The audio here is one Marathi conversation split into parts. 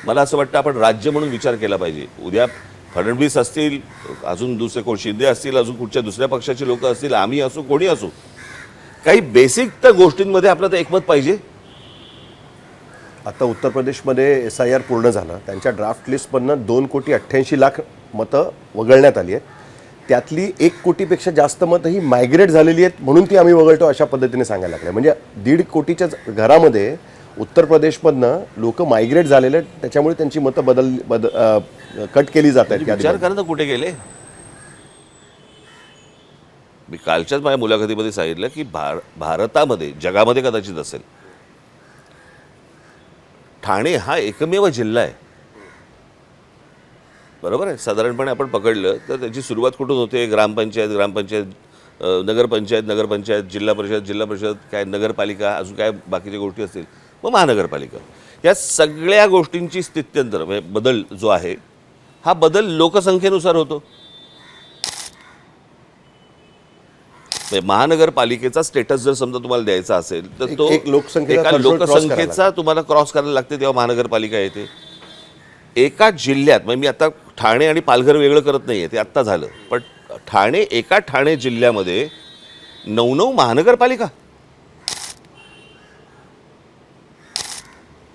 मला असं वाटतं आपण राज्य म्हणून विचार केला पाहिजे. उद्या फडणवीस असतील, अजून दुसरे कोण शिंदे असतील, अजून कुठच्या दुसऱ्या पक्षाचे लोक असतील, आम्ही असू, कोणी असू, काही बेसिक त्या गोष्टींमध्ये आपलं तर एकमत पाहिजे. आता उत्तर प्रदेशमध्ये SIR पूर्ण झालं. त्यांच्या ड्राफ्ट लिस्टमधनं 2,88,00,000 मतं वगळण्यात आली आहेत. त्यातली 1 कोटीपेक्षा जास्त मतं ही मायग्रेट झालेली आहेत, म्हणून ती आम्ही वगळतो अशा पद्धतीने सांगायला लागले. म्हणजे 1.5 कोटीच्या घरामध्ये उत्तर प्रदेशमधनं लोक मायग्रेट झालेले आहेत, त्याच्यामुळे त्यांची मतं कट केली जात आहेत. विचार करा ना कुठे गेले. मी कालच्याच माझ्या मुलाखतीमध्ये सांगितलं की भारतामध्ये, जगामध्ये कदाचित असेल, ठाणे हा एकमेव जिल्हा आहे, बरोबर आहे. साधारणपणे आपण पकडलं तर त्याची सुरुवात कुठून होते? ग्रामपंचायत, नगरपंचायत, जिल्हा परिषद, काय नगरपालिका, अजून काय बाकीच्या गोष्टी असतील, मग महानगरपालिका. या सगळ्या गोष्टींची स्थित्यंतर म्हणजे बदल जो आहे, हा बदल लोकसंख्येनुसार होतो. महानगरपालिकेचा स्टेटस जर समजा तुम्हाला द्यायचा असेल तर तो एक लोकसंख्येचा एका threshold cross लोकसंख्येचा तुम्हाला क्रॉस करायला लागते, तेव्हा महानगरपालिका येते. एका जिल्ह्यात, म्हणजे मी आता ठाणे आणि पालघर वेगळं करत नाहीये, ते आत्ता झालं, पण ठाणे जिल्ह्यामध्ये 9 महानगरपालिका,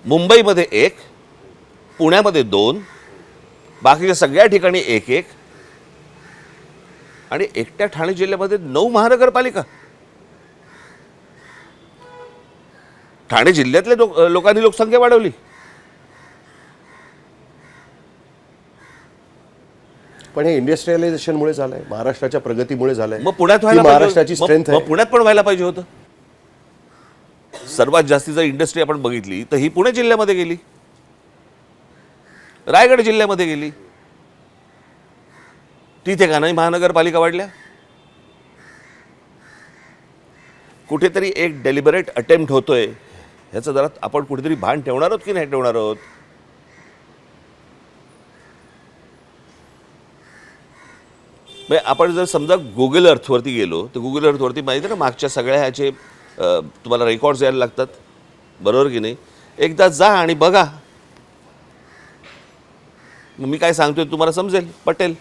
मुंबईमध्ये 1, पुण्यामध्ये 2, बाकीच्या सगळ्या ठिकाणी 1 आणि एकट्या ठाणे जिल्ह्यामध्ये 9 महानगरपालिका. ठाणे जिल्ह्यातल्या लोकांनी लोकसंख्या वाढवली. पण हे इंडस्ट्रियलायझेशनमुळे झालंय, महाराष्ट्राच्या प्रगतीमुळे झालंय. मग पुण्यात व्हायला महाराष्ट्राची स्ट्रेंथ आहे. पुण्यात पण व्हायला पाहिजे होतं. सर्वात जास्ती जर इंडस्ट्री आपण बघितली तर ही पुणे जिल्ह्यामध्ये गेली, रायगड जिल्ह्यामध्ये गेली. तिथे का नाही महानगरपालिका वाढल्या? कुठेतरी एक डेलिबरेट अटेम्प्ट होतोय, ह्याचं जरा आपण कुठेतरी भान ठेवणार आहोत की नाही ठेवणार आहोत? आपण जर समजा गुगल अर्थवरती गेलो तर गुगल अर्थवरती माहिती आहे ना, मागच्या सगळ्या ह्याचे तुम्हाला रेकॉर्ड्स यायला लागतात, बरोबर की नाही? एकदा जा आणि बघा, मी काय सांगतोय तुम्हाला समजेल, पटेल.